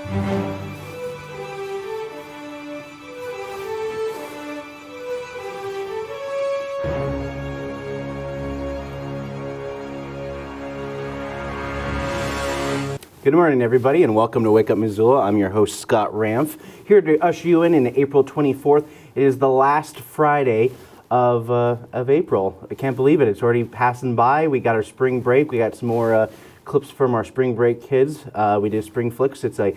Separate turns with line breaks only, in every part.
Good morning, everybody, and welcome to Wake Up Missoula. I'm your host, Scott Ramf, here to usher you in April 24th. It is the last Friday of April. I can't believe it. It's already passing by. We got our spring break. We got some more clips from our spring break kids. We did Spring Flicks. It's a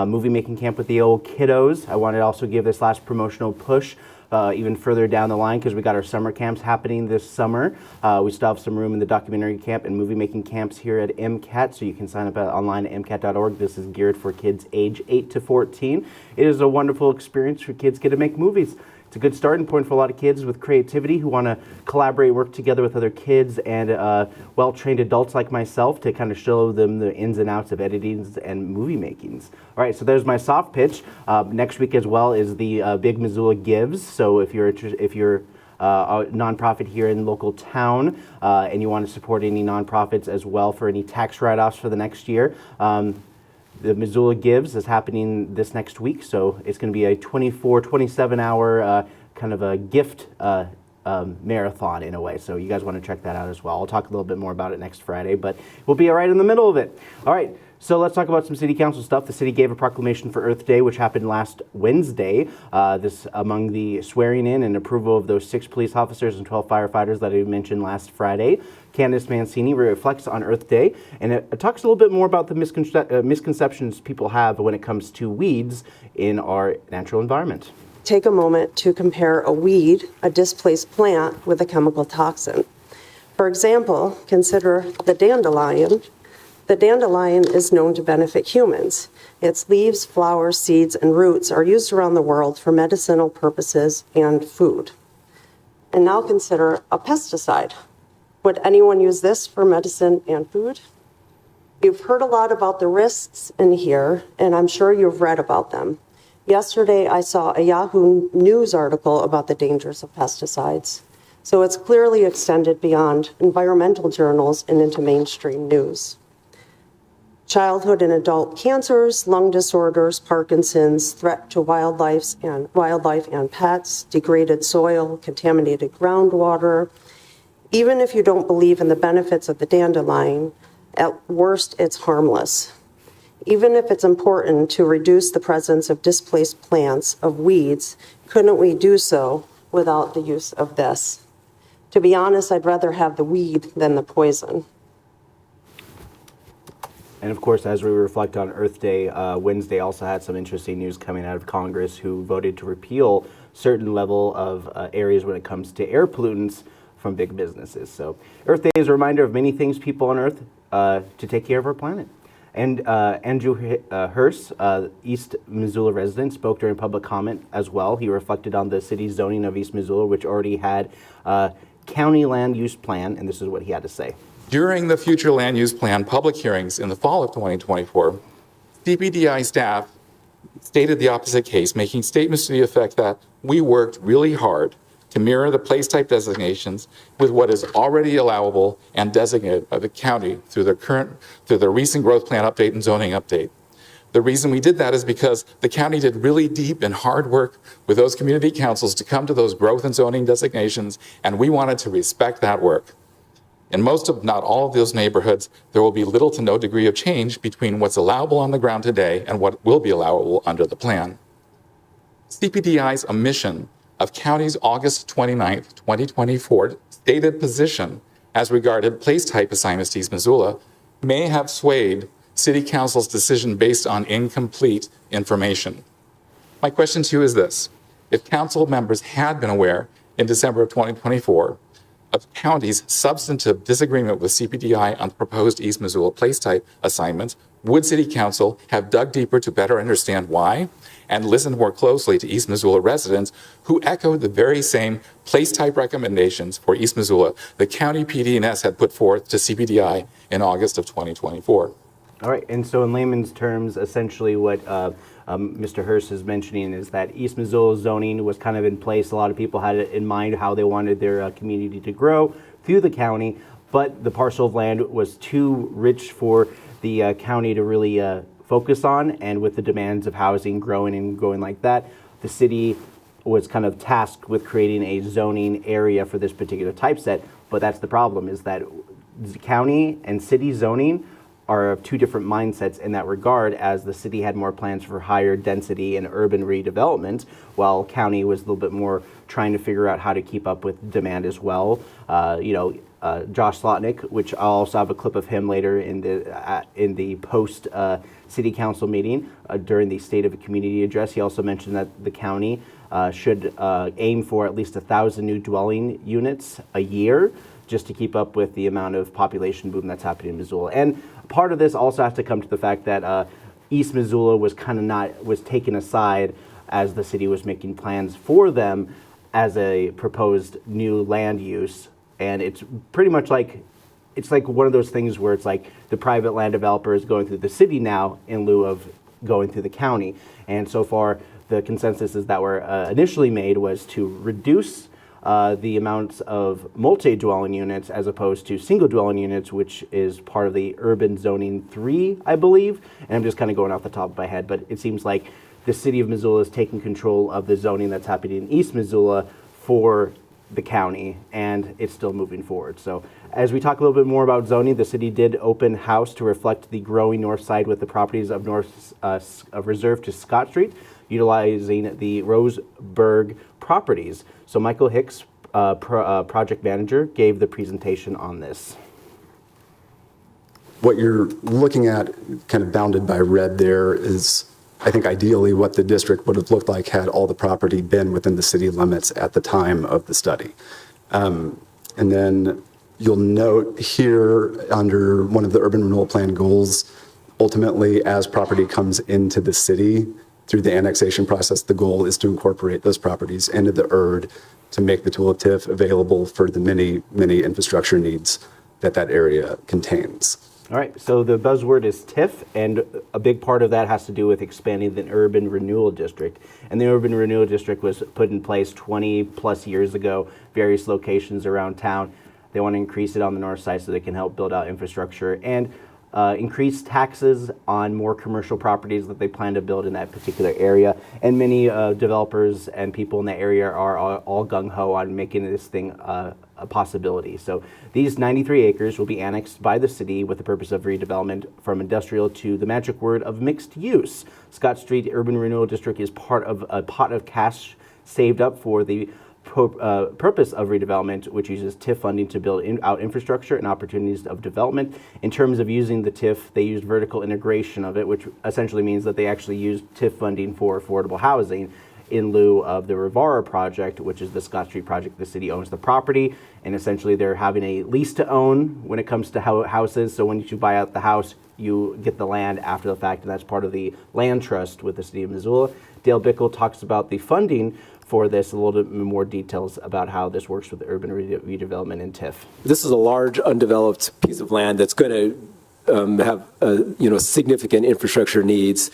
movie making camp with the old kiddos. I wanted to also give this last promotional push even further down the line because we got our summer camps happening this summer. We still have some room in the documentary camp and movie making camps here at MCAT, so you can sign up online at MCAT.org. This is geared for kids age 8 to 14. It is a wonderful experience for kids get to make movies. It's a good starting point for a lot of kids with creativity who want to collaborate, work together with other kids and well-trained adults like myself to kind of show them the ins and outs of editing and movie makings. All right, so there's my soft pitch. Next week as well is the Big Missoula Gives. So if you're a nonprofit here in the local town and you want to support any nonprofits as well for any tax write-offs for the next year, the Missoula Gives is happening this next week, so it's going to be a 27-hour kind of a gift marathon in a way. So you guys want to check that out as well. I'll talk a little bit more about it next Friday, but we'll be right in the middle of it. All right, so let's talk about some city council stuff. The city gave a proclamation for Earth Day, which happened last Wednesday. This among the swearing in and approval of those 6 police officers and 12 firefighters that I mentioned last Friday. Candace Mancini reflects on Earth Day, and it talks a little bit more about the misconceptions people have when it comes to weeds in our natural environment.
Take a moment to compare a weed, a displaced plant, with a chemical toxin. For example, consider the dandelion. The dandelion is known to benefit humans. Its leaves, flowers, seeds, and roots are used around the world for medicinal purposes and food. And now consider a pesticide. Would anyone use this for medicine and food? You've heard a lot about the risks in here, and I'm sure you've read about them. Yesterday, I saw a Yahoo News article about the dangers of pesticides. So it's clearly extended beyond environmental journals and into mainstream news. Childhood and adult cancers, lung disorders, Parkinson's, threat to wildlife and pets, degraded soil, contaminated groundwater. Even if you don't believe in the benefits of the dandelion, at worst, it's harmless. Even if it's important to reduce the presence of displaced plants, of weeds, couldn't we do so without the use of this? To be honest, I'd rather have the weed than the poison.
And of course, as we reflect on Earth Day, Wednesday also had some interesting news coming out of Congress who voted to repeal certain level of areas when it comes to air pollutants from big businesses. So Earth Day is a reminder of many things people on Earth to take care of our planet. And Andrew Hurst, East Missoula resident, spoke during public comment as well. He reflected on the city's zoning of East Missoula, which already had a county land use plan, and this is what he had to say.
During the future land use plan public hearings in the fall of 2024, CPDI staff stated the opposite case, making statements to the effect that we worked really hard to mirror the place type designations with what is already allowable and designated by the county through the recent growth plan update and zoning update. The reason we did that is because the county did really deep and hard work with those community councils to come to those growth and zoning designations, and we wanted to respect that work. In most of, not all of those neighborhoods, there will be little to no degree of change between what's allowable on the ground today and what will be allowable under the plan. CPDI's omission of county's August 29, 2024 stated position as regarded place type assignments to East Missoula may have swayed City Council's decision based on incomplete information. My question to you is this: if council members had been aware in December of 2024 of county's substantive disagreement with CPDI on the proposed East Missoula place type assignments, would City Council have dug deeper to better understand why and listened more closely to East Missoula residents who echoed the very same place type recommendations for East Missoula the county PD&S had put forth to CPDI in August of 2024?
All right, and so in layman's terms, essentially what Mr. Hurst is mentioning is that East Missoula zoning was kind of in place. A lot of people had it in mind how they wanted their community to grow through the county, but the parcel of land was too rich for the county to really focus on. And with the demands of housing growing and growing like that, the city was kind of tasked with creating a zoning area for this particular typeset. But that's the problem, is that county and city zoning are of two different mindsets in that regard, as the city had more plans for higher density and urban redevelopment, while county was a little bit more trying to figure out how to keep up with demand as well. Josh Slotnick, which I'll also have a clip of him later in the post city council meeting during the State of the Community address. He also mentioned that the county should aim for at least 1,000 new dwelling units a year, just to keep up with the amount of population boom that's happening in Missoula. And part of this also has to come to the fact that East Missoula was was taken aside as the city was making plans for them as a proposed new land use. And it's pretty much like, it's like one of those things where it's like the private land developer is going through the city now in lieu of going through the county. And so far, the consensus is that were initially made was to reduce the amounts of multi-dwelling units as opposed to single-dwelling units, which is part of the urban zoning 3, I believe. And I'm just kind of going off the top of my head, but it seems like the city of Missoula is taking control of the zoning that's happening in East Missoula for the county, and it's still moving forward. So as we talk a little bit more about zoning, the city did open house to reflect the growing north side with the properties of reserved to Scott Street, utilizing the Roseburg properties. So Michael Hicks, project manager, gave the presentation on this.
What you're looking at, kind of bounded by red there, is I think ideally what the district would have looked like had all the property been within the city limits at the time of the study. And then you'll note here under one of the urban renewal plan goals, ultimately as property comes into the city through the annexation process, the goal is to incorporate those properties into the URD to make the tool of TIF available for the many, many infrastructure needs that that area contains.
All right, so the buzzword is TIF, and a big part of that has to do with expanding the urban renewal district. And the urban renewal district was put in place 20 plus years ago, various locations around town. They want to increase it on the north side so they can help build out infrastructure and increase taxes on more commercial properties that they plan to build in that particular area. And many developers and people in that area are all gung-ho on making this thing a possibility. So these 93 acres will be annexed by the city with the purpose of redevelopment from industrial to the magic word of mixed use. Scott Street Urban Renewal District is part of a pot of cash saved up for the purpose of redevelopment, which uses TIF funding to build out infrastructure and opportunities of development. In terms of using the TIF, they used vertical integration of it, which essentially means that they actually used TIF funding for affordable housing in lieu of the Rivara project, which is the Scott Street project. The city owns the property, and essentially they're having a lease to own when it comes to houses. So when you buy out the house, you get the land after the fact, and that's part of the land trust with the city of Missoula. Dale Bickle talks about the funding for this, a little bit more details about how this works with urban redevelopment and TIF.
This is a large undeveloped piece of land that's going to have significant infrastructure needs.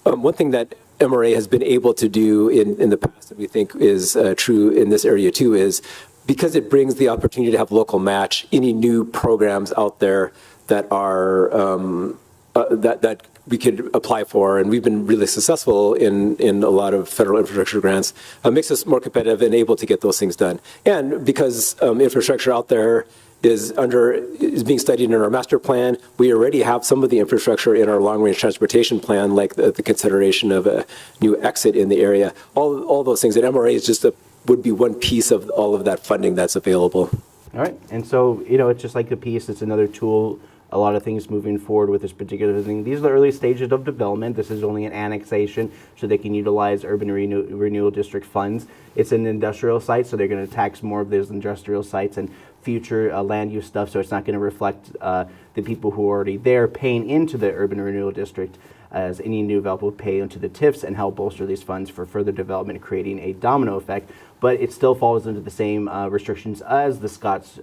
One thing that MRA has been able to do in the past that we think is true in this area too is because it brings the opportunity to have local match any new programs out there that are that we could apply for, and we've been really successful in a lot of federal infrastructure grants, makes us more competitive and able to get those things done. And because infrastructure out there is being studied in our master plan, we already have some of the infrastructure in our long-range transportation plan, like the consideration of a new exit in the area. All those things. And MRA is just would be one piece of all of that funding that's available.
All right, and so it's just like a piece. It's another tool. A lot of things moving forward with this particular thing. These are the early stages of development. This is only an annexation, so they can utilize urban renewal district funds. It's an industrial site, so they're going to tax more of those industrial sites and future land use stuff, so it's not going to reflect the people who are already there paying into the urban renewal district, as any new developer will pay into the TIFs and help bolster these funds for further development, creating a domino effect. But it still falls into the same restrictions as the Scott's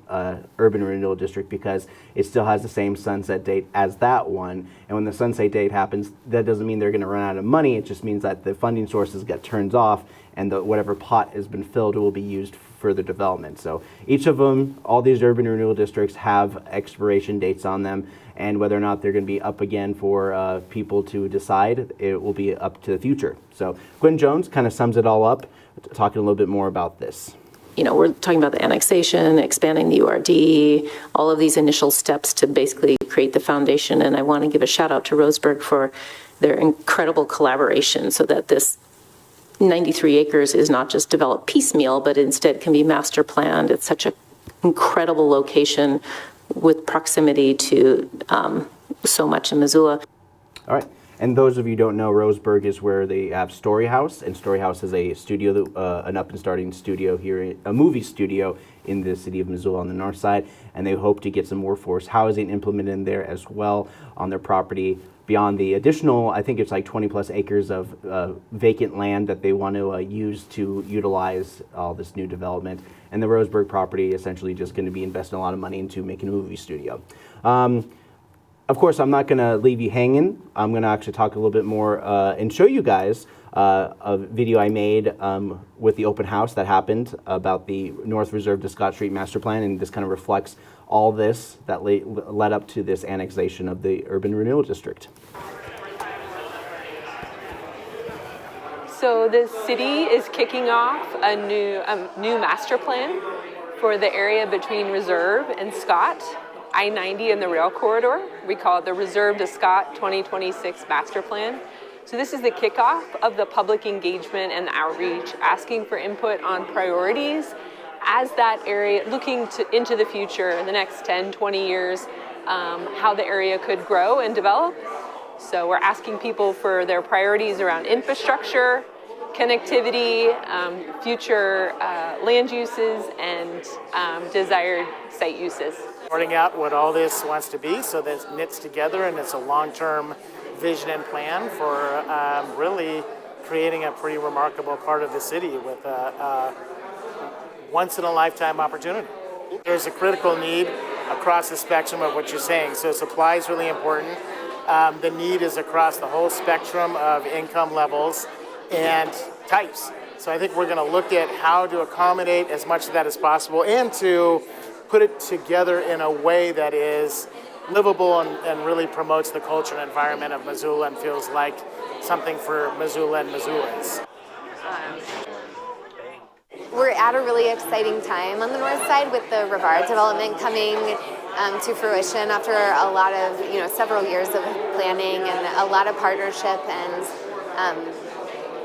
urban renewal district, because it still has the same sunset date as that one. And when the sunset date happens, that doesn't mean they're going to run out of money. It just means that the funding sources get turned off, and whatever pot has been filled will be used for further development. So each of them, all these urban renewal districts have expiration dates on them, and whether or not they're going to be up again for people to decide, it will be up to the future. So Gwen Jones kind of sums it all up, talking a little bit more about this.
We're talking about the annexation, expanding the URD, all of these initial steps to basically create the foundation. And I want to give a shout out to Roseburg for their incredible collaboration so that this 93 acres is not just developed piecemeal, but instead can be master planned. It's such an incredible location with proximity to so much in Missoula.
All right. And those of you who don't know, Roseburg is where they have Story House, and Story House is a studio, an up and starting studio here, a movie studio in the city of Missoula on the north side, and they hope to get some workforce housing implemented in there as well on their property beyond the additional, I think it's like 20 plus acres of vacant land that they want to use to utilize all this new development. And the Roseburg property essentially just going to be investing a lot of money into making a movie studio. Of course, I'm not going to leave you hanging. I'm going to actually talk a little bit more and show you guys a video I made with the open house that happened about the North Reserve to Scott Street Master Plan, and this kind of reflects all this that led up to this annexation of the Urban Renewal District.
So the city is kicking off a new master plan for the area between Reserve and Scott. I-90 and the rail corridor. We call it the Reserve to Scott 2026 Master Plan. So this is the kickoff of the public engagement and outreach, asking for input on priorities as that area, looking into the future in the next 10, 20 years, how the area could grow and develop. So we're asking people for their priorities around infrastructure, connectivity, future land uses, and desired site uses.
Sorting out what all this wants to be so that it knits together and it's a long-term vision and plan for really creating a pretty remarkable part of the city with a once-in-a-lifetime opportunity. There's a critical need across the spectrum of what you're saying, so supply is really important. The need is across the whole spectrum of income levels and types. So I think we're going to look at how to accommodate as much of that as possible and to put it together in a way that is livable and really promotes the culture and environment of Missoula and feels like something for Missoula and Missoulans.
We're at a really exciting time on the north side with the Rivard development coming to fruition after a lot of, several years of planning and a lot of partnership and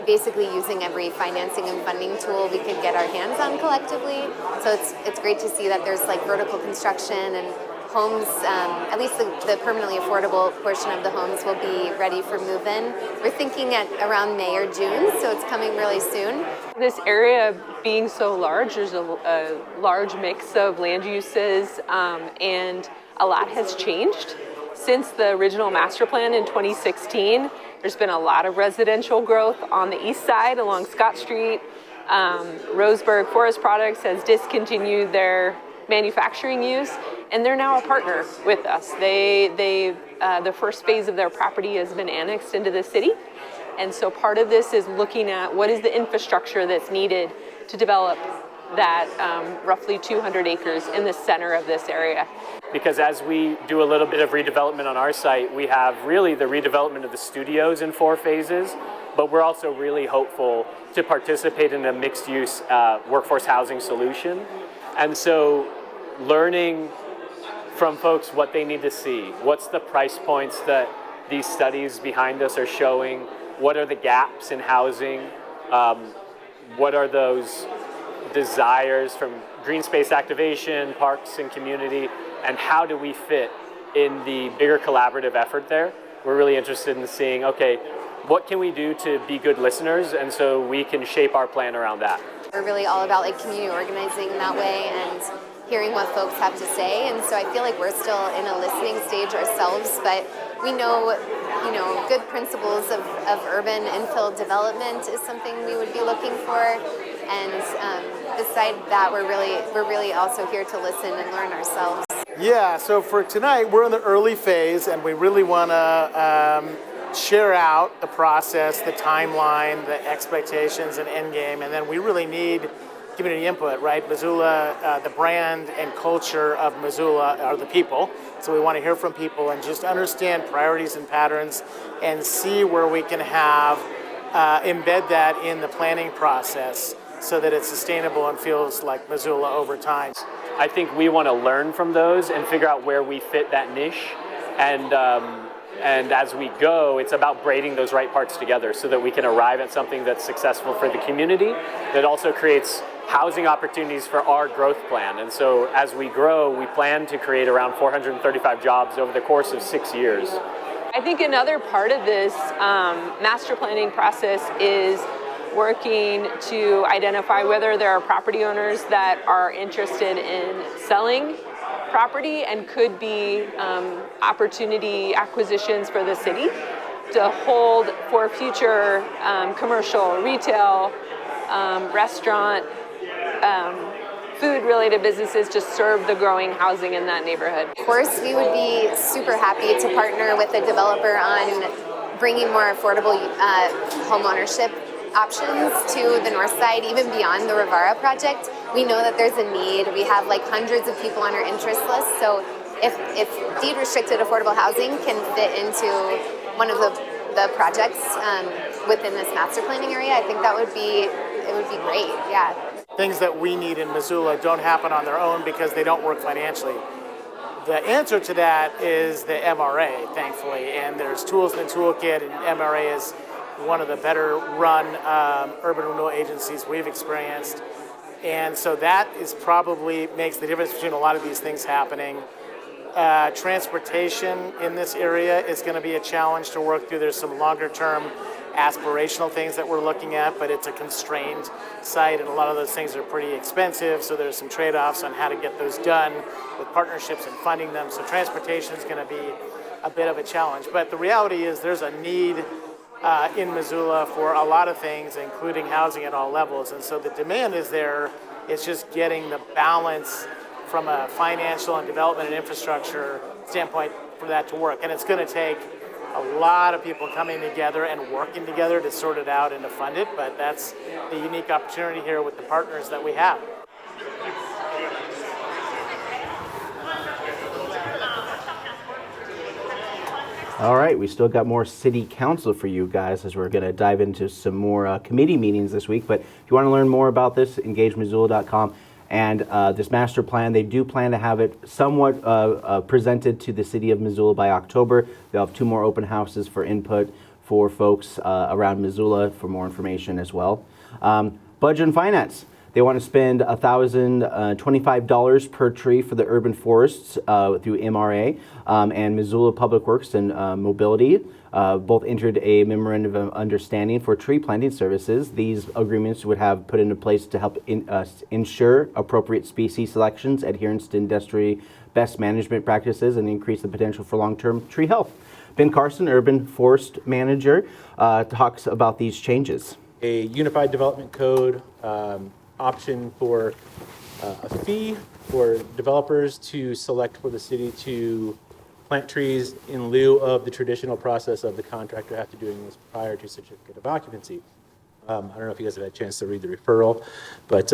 basically using every financing and funding tool we could get our hands on collectively. So it's great to see that there's like vertical construction and homes, at least the permanently affordable portion of the homes will be ready for move-in. We're thinking at around May or June, so it's coming really soon.
This area being so large, there's a large mix of land uses, and a lot has changed since the original master plan in 2016. There's been a lot of residential growth on the east side along Scott Street. Roseburg Forest Products has discontinued their manufacturing use, and they're now a partner with us. The first phase of their property has been annexed into the city, and so part of this is looking at what is the infrastructure that's needed to develop that roughly 200 acres in the center of this area.
Because as we do a little bit of redevelopment on our site, we have really the redevelopment of the studios in 4 phases, but we're also really hopeful to participate in a mixed-use workforce housing solution. And so learning from folks what they need to see, what's the price points that these studies behind us are showing, what are the gaps in housing, what are those desires from green space activation, parks and community, and how do we fit in the bigger collaborative effort there? We're really interested in seeing, okay, what can we do to be good listeners, and so we can shape our plan around that.
We're really all about like community organizing in that way and hearing what folks have to say, and so I feel like we're still in a listening stage ourselves, but we know, good principles of urban infill development is something we would be looking for, and beside that, we're really also here to listen and learn ourselves.
Yeah, so for tonight, we're in the early phase, and we really want to share out the process, the timeline, the expectations, and end game, and then we really need community input, right? Missoula, the brand and culture of Missoula are the people. So we want to hear from people and just understand priorities and patterns and see where we can have, embed that in the planning process so that it's sustainable and feels like Missoula over time.
I think we want to learn from those and figure out where we fit that niche. And as we go, it's about braiding those right parts together so that we can arrive at something that's successful for the community, that also creates housing opportunities for our growth plan. And so as we grow, we plan to create around 435 jobs over the course of 6 years.
I think another part of this master planning process is working to identify whether there are property owners that are interested in selling property and could be opportunity acquisitions for the city to hold for future commercial, retail, restaurant, food-related businesses to serve the growing housing in that neighborhood.
Of course, we would be super happy to partner with a developer on bringing more affordable home ownership options to the north side, even beyond the Rivara project. We know that there's a need. We have like hundreds of people on our interest list. So if deed restricted affordable housing can fit into one of the projects within this master planning area, I think it would be great. Yeah.
Things that we need in Missoula don't happen on their own because they don't work financially. The answer to that is the MRA, thankfully, and there's tools in the toolkit, and MRA is one of the better run urban renewal agencies we've experienced. And so that is probably makes the difference between a lot of these things happening. Transportation in this area is going to be a challenge to work through. There's some longer term aspirational things that we're looking at, but it's a constrained site and a lot of those things are pretty expensive. So there's some trade-offs on how to get those done with partnerships and funding them. So transportation is going to be a bit of a challenge. But the reality is there's a need in Missoula for a lot of things, including housing at all levels. And so the demand is there. It's just getting the balance from a financial and development and infrastructure standpoint for that to work. And it's going to take a lot of people coming together and working together to sort it out and to fund it. But that's the unique opportunity here with the partners that we have.
All right, we still got more city council for you guys as we're going to dive into some more committee meetings this week. But if you want to learn more about this, engagemissoula.com. And this master plan, they do plan to have it somewhat presented to the city of Missoula by October. They'll have 2 more open houses for input for folks around Missoula for more information as well. Budget and finance. They want to spend $1,025 per tree for the urban forests through MRA, and Missoula Public Works and Mobility both entered a memorandum of understanding for tree planting services. These agreements would have put into place to help ensure appropriate species selections, adherence to industry best management practices, and increase the potential for long-term tree health. Ben Carson, Urban Forest Manager, talks about these changes.
A unified development code option for a fee for developers to select for the city to plant trees in lieu of the traditional process of the contractor have to doing this prior to certificate of occupancy. I don't know if you guys have had a chance to read the referral, but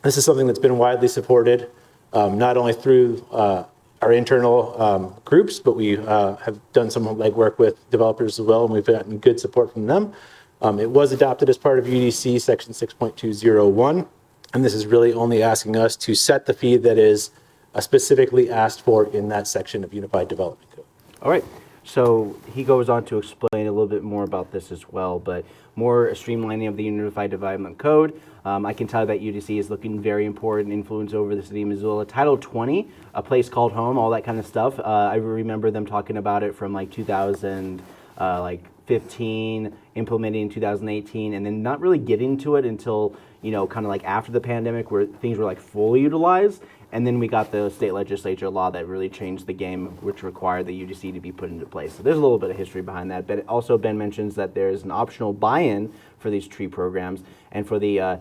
this is something that's been widely supported, not only through our internal groups, but we have done some legwork with developers as well, and we've gotten good support from them. It was adopted as part of UDC Section 6.201, and this is really only asking us to set the fee that is specifically asked for in that section of Unified Development Code.
All right. So he goes on to explain a little bit more about this as well, but more streamlining of the Unified Development Code. I can tell you that UDC is looking very important influence over the city of Missoula. Title 20, a place called home, all that kind of stuff. I remember them talking about it from like 2015, implementing in 2018, and then not really getting to it until, you know, kind of like after the pandemic where things were like fully utilized. And then we got the state legislature law that really changed the game, which required the UDC to be put into place. So there's a little bit of history behind that. But also Ben mentions that there's an optional buy-in for these tree programs. And for the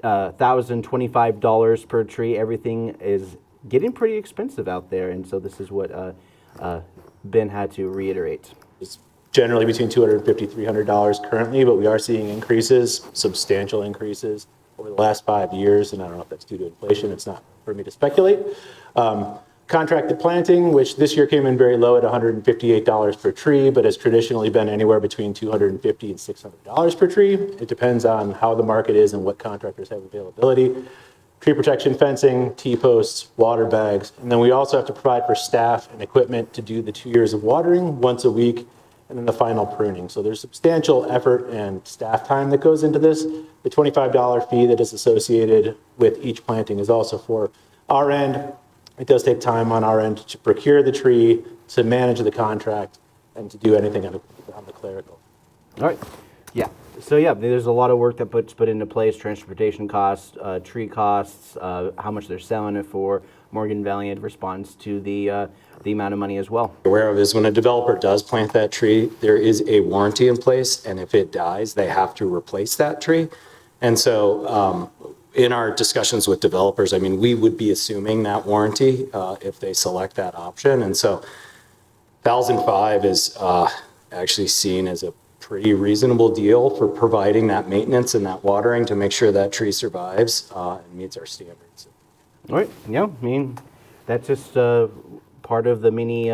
$1,025 per tree, everything is getting pretty expensive out there. And so this is what Ben had to reiterate.
It's generally between $250 to $300 currently, but we are seeing increases, substantial increases over the last 5 years, and I don't know if that's due to inflation. It's not for me to speculate. Contracted planting, which this year came in very low at $158 per tree, but has traditionally been anywhere between $250 and $600 per tree. It depends on how the market is and what contractors have availability. Tree protection fencing, T-posts, water bags, and then we also have to provide for staff and equipment to do the 2 years of watering once a week, and then the final pruning. So there's substantial effort and staff time that goes into this. The $25 fee that is associated with each planting is also for our end. It does take time on our end to procure the tree, to manage the contract, and to do anything on the clerical.
All right. Yeah. So yeah, there's a lot of work that put into place: transportation costs, tree costs, how much they're selling it for. Morgan Valiant responds to the amount of money as well.
Aware of is when a developer does plant that tree, there is a warranty in place, and if it dies, they have to replace that tree. And so in our discussions with developers, I mean, we would be assuming that warranty if they select that option. And so $1,005 is actually seen as a pretty reasonable deal for providing that maintenance and that watering to make sure that tree survives and meets our standards.
All right. Yeah. I mean, that's just part of the many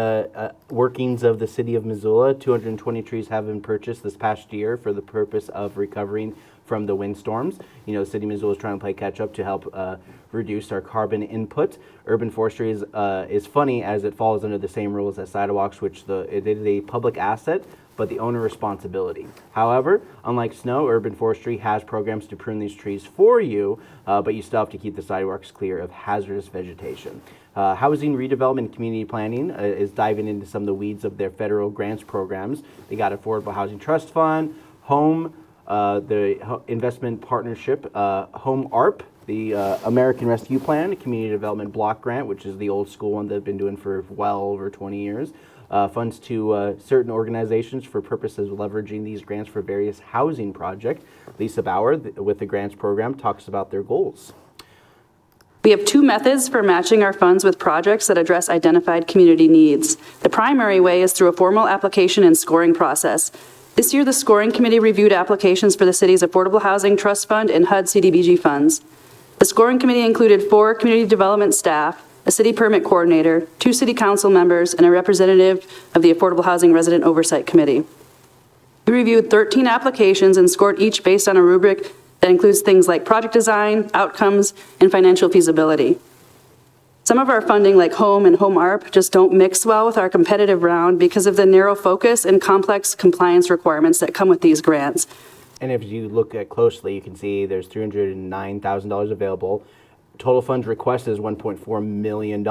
workings of the city of Missoula. 220 trees have been purchased this past year for the purpose of recovering from the windstorms. You know, the city of Missoula is trying to play catch up to help reduce our carbon input. Urban forestry is funny as it falls under the same rules as sidewalks, which it is a public asset, but the owner responsibility. However, unlike snow, urban forestry has programs to prune these trees for you, but you still have to keep the sidewalks clear of hazardous vegetation. Housing redevelopment and community planning is diving into some of the weeds of their federal grants programs. They got Affordable Housing Trust Fund, Home, the Investment Partnership, Home ARP, the American Rescue Plan, Community Development Block Grant, which is the old school one they've been doing for well over 20 years. Funds to certain organizations for purposes of leveraging these grants for various housing projects. Lisa Bauer with the grants program talks about their goals.
We have two methods for matching our funds with projects that address identified community needs. The primary way is through a formal application and scoring process. This year, the scoring committee reviewed applications for the city's Affordable Housing Trust Fund and HUD CDBG funds. The scoring committee included 4 community development staff, a city permit coordinator, 2 city council members, and a representative of the Affordable Housing Resident Oversight Committee. We reviewed 13 applications and scored each based on a rubric that includes things like project design, outcomes, and financial feasibility. Some of our funding, like Home and Home ARP, just don't mix well with our competitive round because of the narrow focus and complex compliance requirements that come with these grants.
And if you look at closely, you can see there's $309,000 available. Total funds requested is $1.4 million.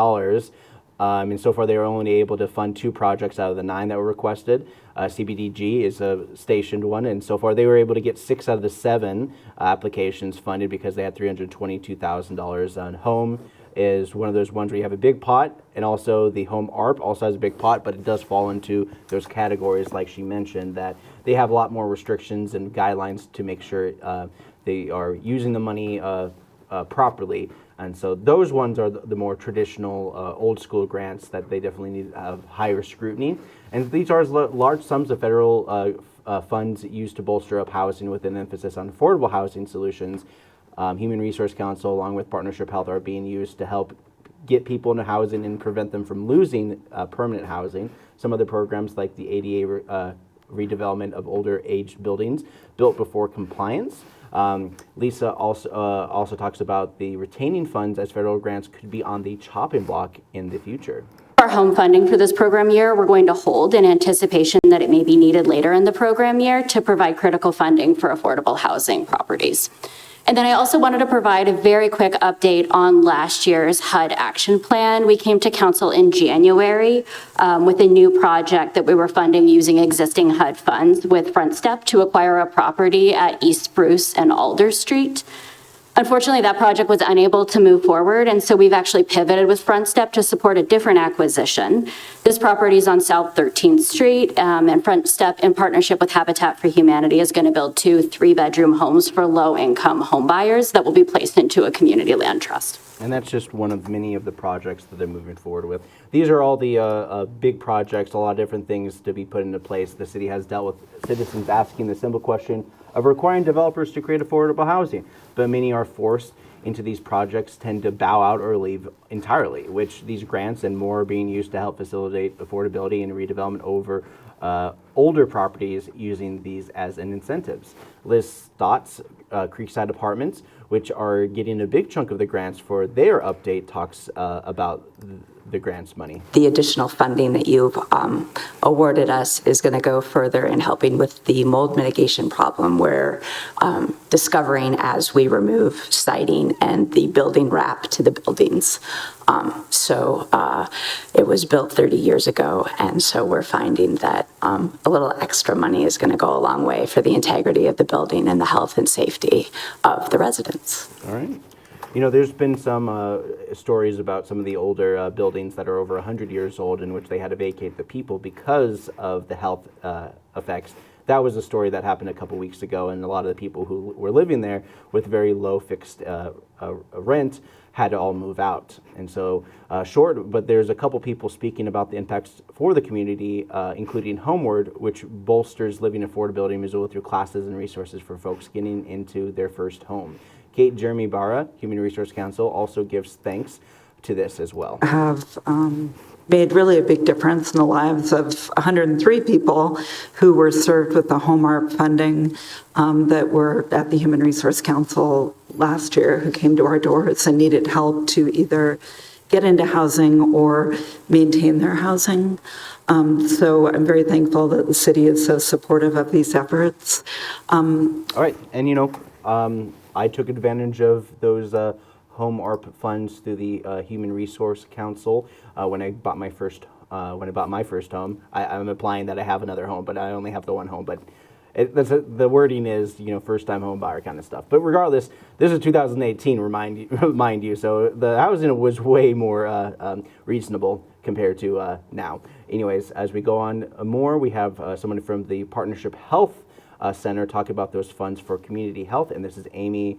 And so far, they were only able to fund 2 projects out of the 9 that were requested. CBDG is a stationed one, and so far they were able to get 6 out of the 7 applications funded because they had $322,000 on. Home is one of those ones where you have a big pot, and also the Home ARP also has a big pot, but it does fall into those categories, like she mentioned, that they have a lot more restrictions and guidelines to make sure they are using the money properly. And so those ones are the more traditional old school grants that they definitely need to have higher scrutiny. And these are large sums of federal funds used to bolster up housing with an emphasis on affordable housing solutions. Human Resource Council, along with Partnership Health, are being used to help get people into housing and prevent them from losing permanent housing. Some other programs like the ADA redevelopment of older aged buildings built before compliance. Lisa also talks about the retaining funds as federal grants could be on the chopping block in the future.
Our home funding for this program year, we're going to hold in anticipation that it may be needed later in the program year to provide critical funding for affordable housing properties. And then I also wanted to provide a very quick update on last year's HUD action plan. We came to council in January with a new project that we were funding using existing HUD funds with Front Step to acquire a property at East Bruce and Alder Street. Unfortunately, that project was unable to move forward, and so we've actually pivoted with Front Step to support a different acquisition. This property is on South 13th Street, and Front Step, in partnership with Habitat for Humanity, is going to build 2 3-bedroom homes for low-income home buyers that will be placed into a community land trust.
And that's just one of many of the projects that they're moving forward with. These are all the big projects, a lot of different things to be put into place. The city has dealt with citizens asking the simple question of requiring developers to create affordable housing, but many are forced into these projects, tend to bow out or leave entirely, which these grants and more are being used to help facilitate affordability and redevelopment over older properties, using these as an incentives. Liz Stott's Creekside Apartments, which are getting a big chunk of the grants for their update, talks about the grants money.
The additional funding that you've awarded us is going to go further in helping with the mold mitigation problem we're discovering as we remove siding and the building wrap to the buildings. It was built 30 years ago, and so we're finding that a little extra money is going to go a long way for the integrity of the building and the health and safety of the residents.
All right. You know, there's been some stories about some of the older buildings that are over 100 years old in which they had to vacate the people because of the health effects. That was a story that happened a couple weeks ago, and a lot of the people who were living there with very low fixed rent had to all move out. And so but there's a couple people speaking about the impacts for the community, including Homeward, which bolsters living affordability in Missoula through classes and resources for folks getting into their first home. Kate Jeremy Barra, Human Resource Council, also gives thanks to this as well.
Have made really a big difference in the lives of 103 people who were served with the Home ARP funding that were at the Human Resource Council last year, who came to our doors and needed help to either get into housing or maintain their housing. So I'm very thankful that the city is so supportive of these efforts.
All right, and you know, I took advantage of those Home ARP funds through the Human Resource Council when I bought my first home. I'm implying that I have another home, but I only have the one home. But the wording is, you know, first-time home buyer kind of stuff. But regardless, this is 2018, remind you. So the housing was way more reasonable compared to now. Anyways, as we go on more, we have someone from the Partnership Health Center talk about those funds for community health, and this is Amy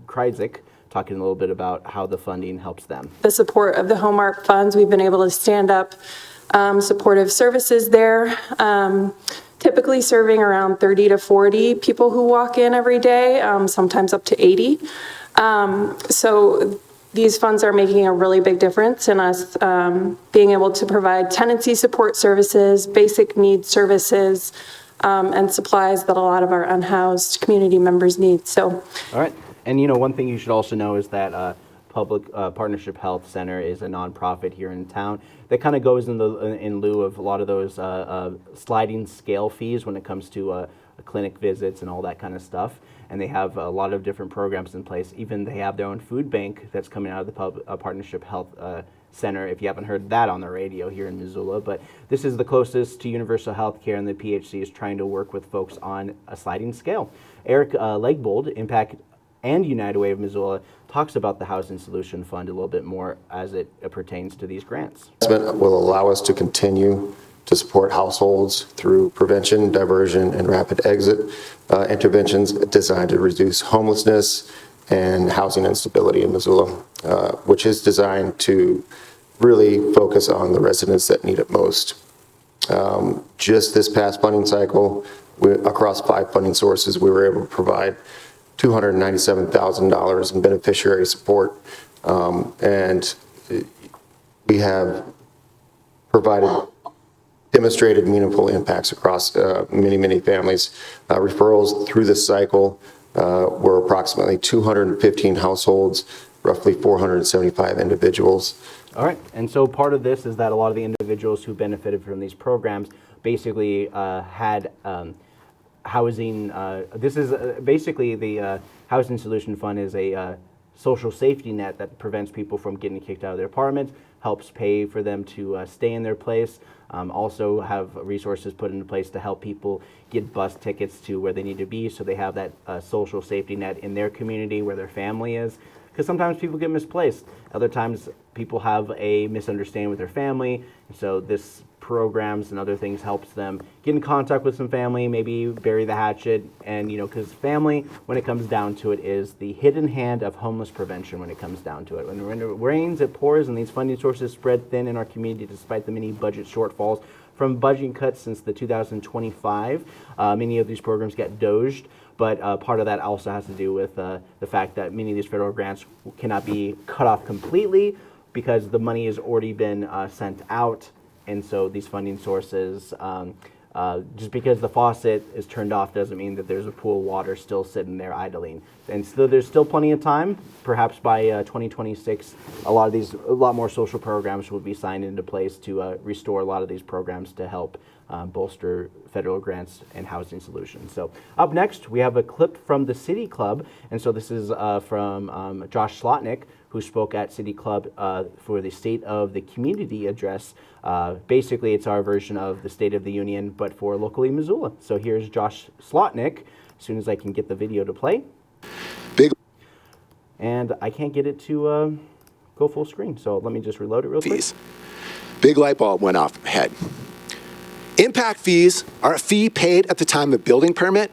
Kreitzik talking a little bit about how the funding helps them.
The support of the Home ARP funds, we've been able to stand up supportive services there, typically serving around 30 to 40 people who walk in every day, sometimes up to 80. So these funds are making a really big difference in us being able to provide tenancy support services, basic needs services, and supplies that a lot of our unhoused community members need. So,
all right, and you know, one thing you should also know is that Public Partnership Health Center is a nonprofit here in town that kind of goes in lieu of a lot of those sliding scale fees when it comes to clinic visits and all that kind of stuff. And they have a lot of different programs in place. Even they have their own food bank that's coming out of the Partnership Health Center, if you haven't heard that on the radio here in Missoula. But this is the closest to universal health care, and the PHC is trying to work with folks on a sliding scale. Eric Legbold, Impact and United Way of Missoula, talks about the Housing Solution Fund a little bit more as it pertains to these grants.
Will allow us to continue to support households through prevention, diversion, and rapid exit interventions designed to reduce homelessness and housing instability in Missoula, which is designed to really focus on the residents that need it most. Just this past funding cycle, across 5 funding sources, we were able to provide $297,000 in beneficiary support, and we have demonstrated meaningful impacts across many families. Referrals through this cycle were approximately 215 households, roughly 475 individuals.
All right, and so part of this is that a lot of the individuals who benefited from these programs basically had housing. This is basically the Housing Solution Fund is a social safety net that prevents people from getting kicked out of their apartments, helps pay for them to stay in their place, also have resources put into place to help people get bus tickets to where they need to be, so they have that social safety net in their community where their family is. Because sometimes people get misplaced. Other times people have a misunderstanding with their family, and so this programs and other things helps them get in contact with some family, maybe bury the hatchet, and because family, when it comes down to it, is the hidden hand of homeless prevention when it comes down to it. When it rains, it pours, and these funding sources spread thin in our community despite the many budget shortfalls from budget cuts since the 2025. Many of these programs get doged, but part of that also has to do with the fact that many of these federal grants cannot be cut off completely because the money has already been sent out. And so these funding sources, just because the faucet is turned off doesn't mean that there's a pool of water still sitting there idling. And so there's still plenty of time. Perhaps by 2026, a lot more social programs will be signed into place to restore a lot of these programs to help bolster federal grants and housing solutions. So up next, we have a clip from the City Club. And so this is from Josh Slotnick, who spoke at City Club for the State of the Community Address. Basically, it's our version of the State of the Union, but for locally Missoula. So here's Josh Slotnick, as soon as I can get the video to play. And I can't get it to go full screen, so let me just reload it real quick.
Big light bulb went off my head. Impact fees are a fee paid at the time of building permit,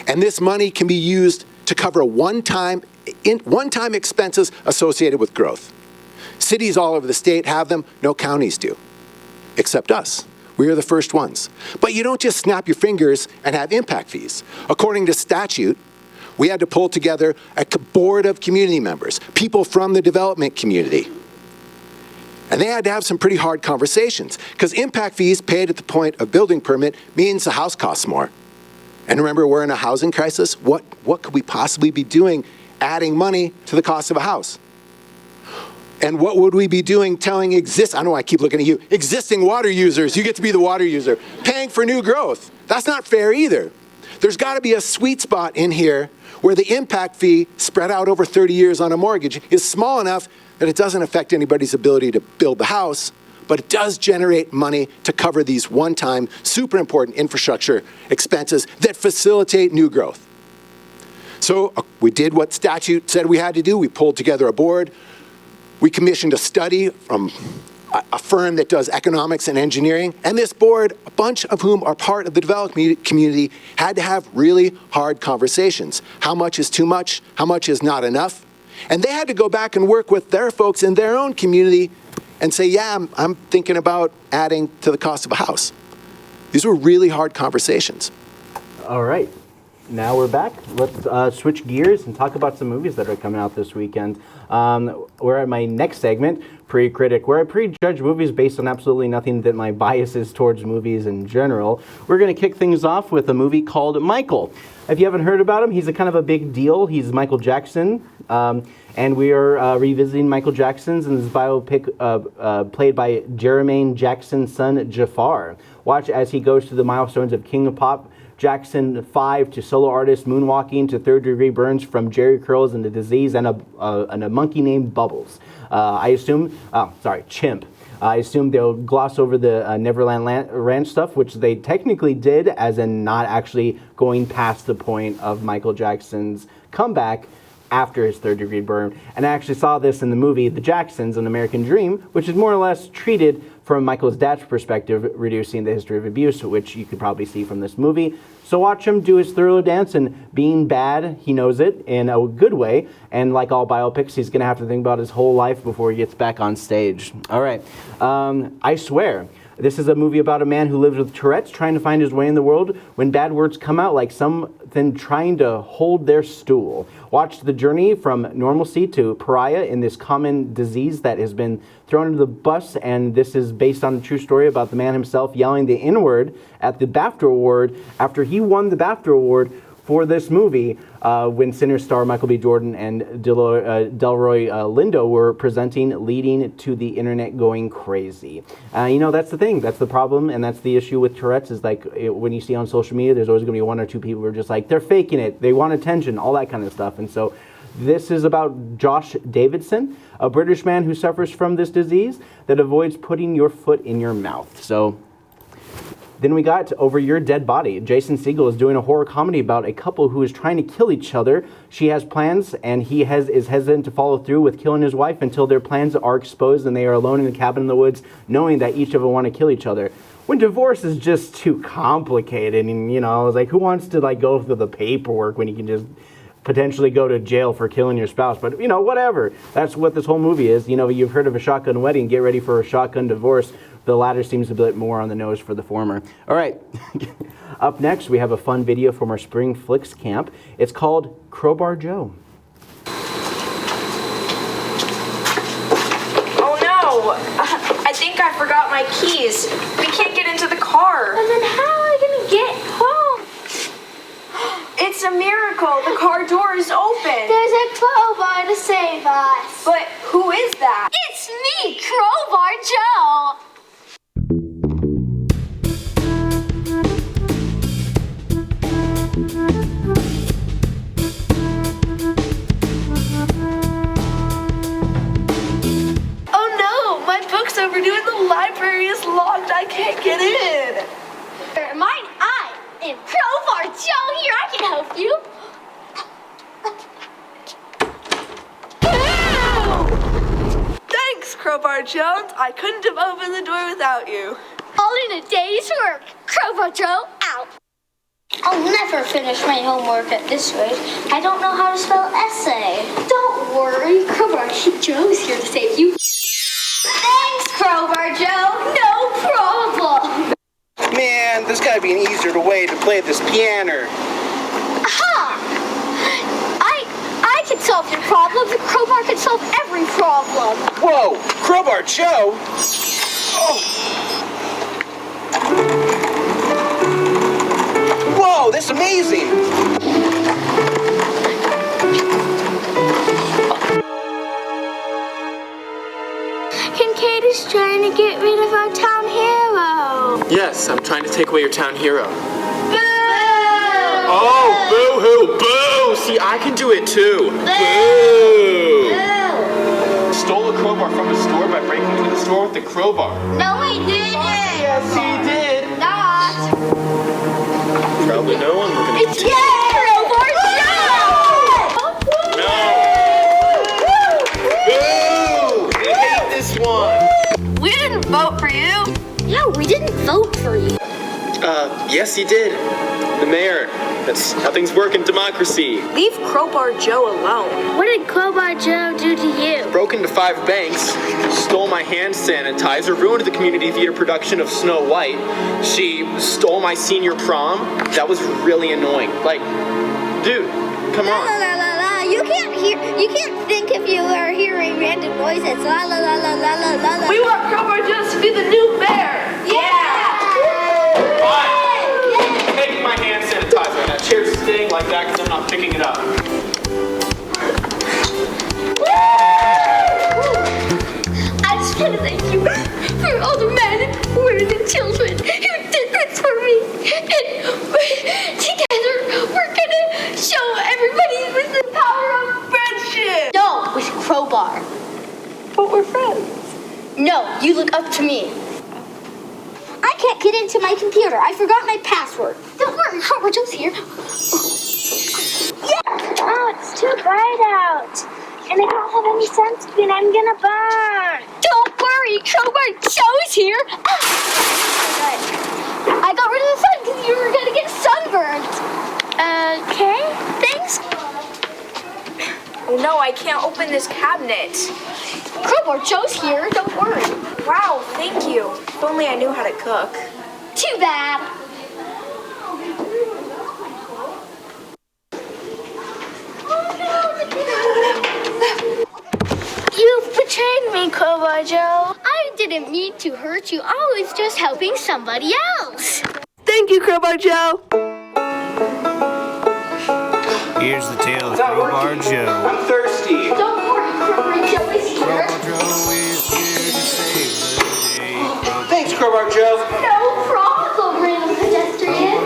and this money can be used to cover one-time expenses associated with growth. Cities all over the state have them, no counties do, except us. We are the first ones. But you don't just snap your fingers and have impact fees. According to statute, we had to pull together a board of community members, people from the development community. And they had to have some pretty hard conversations, because impact fees paid at the point of building permit means the house costs more. And remember, we're in a housing crisis. What could we possibly be doing adding money to the cost of a house? And what would we be doing telling I don't know why I keep looking at you, existing water users, you get to be the water user, paying for new growth? That's not fair either. There's got to be a sweet spot in here where the impact fee spread out over 30 years on a mortgage is small enough that it doesn't affect anybody's ability to build the house, but it does generate money to cover these one-time, super important infrastructure expenses that facilitate new growth. So we did what statute said we had to do. We pulled together a board. We commissioned a study from a firm that does economics and engineering. And this board, a bunch of whom are part of the development community, had to have really hard conversations. How much is too much? How much is not enough? And they had to go back and work with their folks in their own community and say, yeah, I'm thinking about adding to the cost of a house. These were really hard conversations.
All right. Now we're back. Let's switch gears and talk about some movies that are coming out this weekend. We're at my next segment, Pre-Critic, where I prejudge movies based on absolutely nothing that my bias is towards movies in general. We're going to kick things off with a movie called Michael. If you haven't heard about him, he's a kind of a big deal. He's Michael Jackson, and we are revisiting Michael Jackson's in this biopic played by Jermaine Jackson's son, Jafar. Watch as he goes through the milestones of King of Pop, Jackson 5, to solo artist moonwalking, to third-degree burns from Jerry curls and the disease, and a monkey named Bubbles. Chimp. I assume they'll gloss over the Neverland Ranch stuff, which they technically did, as in not actually going past the point of Michael Jackson's comeback after his third-degree burn. And I actually saw this in the movie The Jacksons, An American Dream, which is more or less treated from Michael's dad's perspective, reducing the history of abuse, which you could probably see from this movie. So watch him do his thorough dance, and being bad, he knows it in a good way. And like all biopics, he's going to have to think about his whole life before he gets back on stage. All right. I Swear. This is a movie about a man who lives with Tourette's, trying to find his way in the world when bad words come out like something trying to hold their stool. Watch the journey from normalcy to pariah in this common disease that has been thrown into the bus, and this is based on a true story about the man himself yelling the N-word at the BAFTA Award after he won the BAFTA Award for this movie when Sinner star Michael B. Jordan and Delroy Lindo were presenting, leading to the internet going crazy. That's the thing. That's the problem, and that's the issue with Tourette's is when you see on social media, there's always going to be one or two people who are just like, they're faking it. They want attention, all that kind of stuff. And so this is about Josh Davidson, a British man who suffers from this disease that avoids putting your foot in your mouth. So Then we got Over Your Dead Body. Jason Segel is doing a horror comedy about a couple who is trying to kill each other. She has plans, and he is hesitant to follow through with killing his wife until their plans are exposed and they are alone in a cabin in the woods, knowing that each of them want to kill each other. When divorce is just too complicated, and I was like, who wants to go through the paperwork when you can just potentially go to jail for killing your spouse? But whatever. That's what this whole movie is. You've heard of a shotgun wedding. Get ready for a shotgun divorce. The latter seems a bit more on the nose for the former. All right. Up next, we have a fun video from our Spring Flicks camp. It's called Crowbar Joe.
Oh no! I think I forgot my keys. We can't get into the car.
And then how are we gonna get home?
It's a miracle. The car door is open.
There's a crowbar to save us.
But who is that?
It's me, Crowbar Joe.
Oh no! My book's overdue and the library is locked. I can't get in.
Mine, I am Crowbar Joe here. I can help you.
Thanks, Crowbar Jones. I couldn't have opened the door without you.
All in a day's work. Crowbar Joe, out. I'll never finish my homework at this rate. I don't know how to spell essay. Don't worry, Crowbar Joe's here to save you. Thanks, Crowbar Joe. No problem.
Man, there's got to be an easier way to play this piano.
Aha! I can solve your problem. The crowbar can solve every problem.
Whoa, Crowbar Joe? Oh. Whoa, that's amazing.
Kincaid is trying to get rid of our town hero.
Yes, I'm trying to take away your town hero.
Boo!
Oh, boo-hoo, boo! See, I can do it too. Boo! Stole a crowbar from a store by breaking into the store with the crowbar.
No, he didn't.
Yes, he did.
Not.
Probably no one looking at
It's Crowbar
Joe! Boo! We hate this one.
We didn't vote for you.
No, we didn't vote for you.
Yes, he did. The mayor. That's how things work in democracy.
Leave Crowbar Joe alone.
What did Crowbar Joe do to you?
Broke into 5 banks, stole my hand sanitizer, ruined the community theater production of Snow White. She stole my senior prom. That was really annoying. Like, dude, come on.
La la la la. You can't think if you are hearing random noises. La la la la la la la.
We want Crowbar Joe to be the new mayor.
Yeah!
Taking my hand sanitizer. That chair's staying like that because I'm not picking it up.
I just want to thank you for all the men, women, and children who did this for me. And together, we're gonna show everybody with the power of friendship. No, with Crowbar.
But we're friends.
No, you look up to me. I can't get into my computer. I forgot my password. Don't worry, Crowbar Joe's here. Yeah. Oh, it's too bright out. And I don't have any sunscreen. I'm gonna burn. Don't worry, Crowbar Joe's here. I got rid of the sun because you were gonna get sunburned. Okay, thanks.
Oh no, I can't open this cabinet.
Crowbar Joe's here, don't worry.
Wow, thank you. If only I knew how to cook.
Too bad. You've betrayed me, Crowbar Joe. I didn't mean to hurt you. I was just helping somebody else.
Thank you, Crowbar Joe.
Here's the tale of Crowbar Joe.
I'm thirsty.
Don't worry, Crowbar Joe is here.
Crowbar Joe is here to save the day.
Thanks, Crowbar Joe.
No problem, random pedestrian.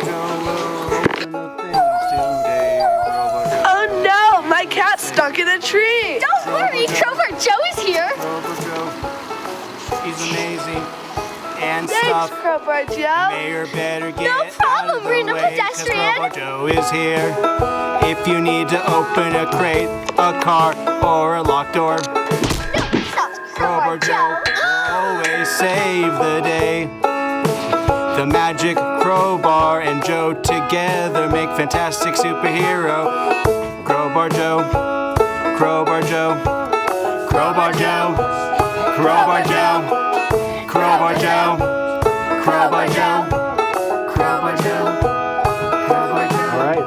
Oh no, my cat's stuck in a tree.
Don't worry, Crowbar Joe is here.
He's amazing and
Thanks,
stuff.
Crowbar Joe.
Mayor better get
No problem,
out of the
Rena
way, 'cause
pedestrian.
Crowbar Joe is here. If you need to open a crate, a car, or a locked door, Crowbar Joe will always save the day. The magic crowbar and Joe together make fantastic superhero. Crowbar Joe, Crowbar Joe, Crowbar Joe, Crowbar Joe, Crowbar Joe, Crowbar Joe, Crowbar Joe, Crowbar Joe.
All right,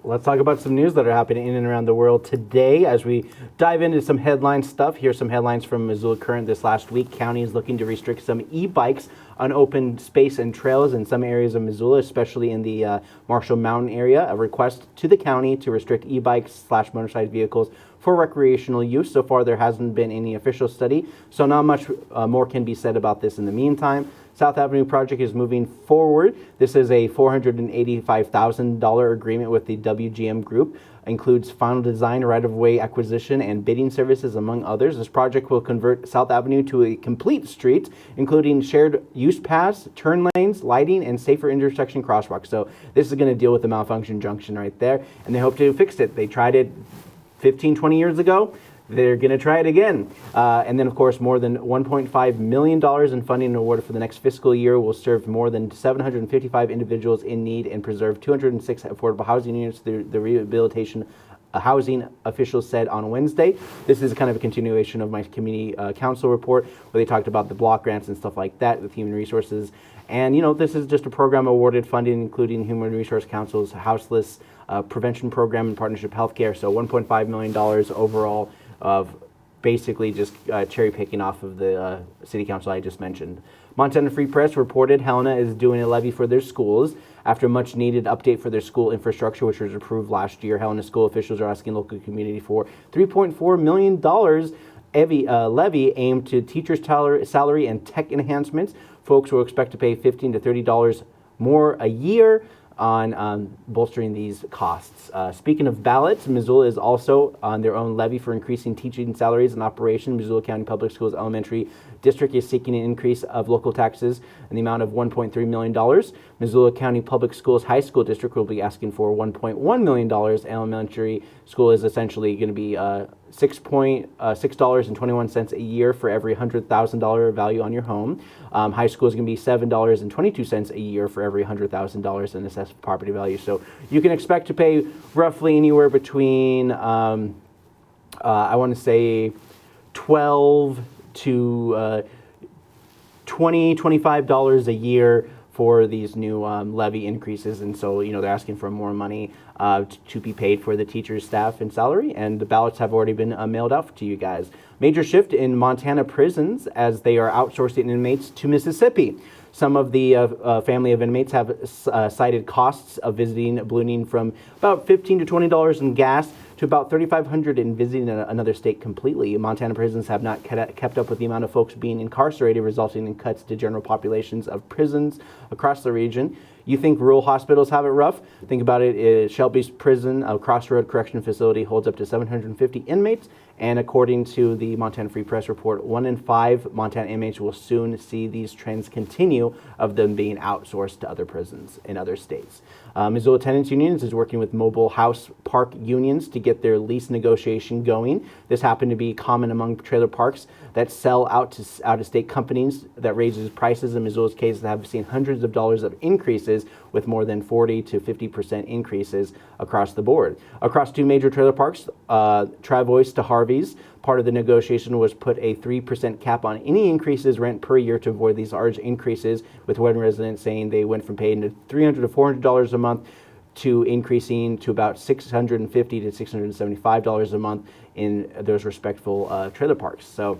let's talk about some news that are happening in and around the world today. As we dive into some headline stuff, here's some headlines from Missoula Current this last week. County is looking to restrict some e-bikes on open space and trails in some areas of Missoula, especially in the Marshall Mountain area. A request to the county to restrict e-bikes / motorized vehicles for recreational use. So far, there hasn't been any official study, so not much more can be said about this in the meantime. South Avenue project is moving forward. This is a $485,000 agreement with the WGM Group. Includes final design, right-of-way acquisition, and bidding services, among others. This project will convert South Avenue to a complete street, including shared use paths, turn lanes, lighting, and safer intersection crosswalks. So this is going to deal with the malfunction junction right there, and they hope to fix it. They tried it 15, 20 years ago. They're going to try it again. And then, of course, more than $1.5 million in funding awarded for the next fiscal year will serve more than 755 individuals in need and preserve 206 affordable housing units through the rehabilitation housing officials said on Wednesday. This is kind of a continuation of my community council report where they talked about the block grants and stuff like that with human resources. And, this is just a program awarded funding, including Human Resource Council's Houseless Prevention Program and Partnership Healthcare. So $1.5 million overall of basically just cherry picking off of the city council I just mentioned. Montana Free Press reported Helena is doing a levy for their schools after a much needed update for their school infrastructure, which was approved last year. Helena school officials are asking local community for $3.4 million levy aimed to teachers' salary and tech enhancements. Folks will expect to pay $15 to $30 more a year on bolstering these costs. Speaking of ballots, Missoula is also on their own levy for increasing teaching salaries and operation. Missoula County Public Schools Elementary District is seeking an increase of local taxes in the amount of $1.3 million. Missoula County Public Schools High School District will be asking for $1.1 million. Elementary school is essentially going to be $6.21 a year for every $100,000 value on your home. High school is going to be $7.22 a year for every $100,000 in assessed property value. So you can expect to pay roughly anywhere between, I want to say, $12 to $20, $25 a year for these new levy increases. And so, they're asking for more money to be paid for the teachers, staff, and salary. And the ballots have already been mailed out to you guys. Major shift in Montana prisons as they are outsourcing inmates to Mississippi. Some of the family of inmates have cited costs of visiting ballooning from about $15 to $20 in gas to about $3,500 in visiting another state completely. Montana prisons have not kept up with the amount of folks being incarcerated, resulting in cuts to general populations of prisons across the region. You think rural hospitals have it rough? Think about it. Shelby's Prison, a Crossroad Correction Facility, holds up to 750 inmates. And according to the Montana Free Press report, 1 in 5 Montana inmates will soon see these trends continue of them being outsourced to other prisons in other states. Missoula Tenants Unions is working with mobile house park unions to get their lease negotiation going. This happened to be common among trailer parks that sell out to out-of-state companies that raises prices. In Missoula's case, they have seen hundreds of dollars of increases with more than 40 to 50% increases across the board. Across 2 major trailer parks, Travois to Harvey's, part of the negotiation was put a 3% cap on any increases rent per year to avoid these large increases, with one resident saying they went from paying $300 to $400 a month to increasing to about $650 to $675 a month in those respectful trailer parks. So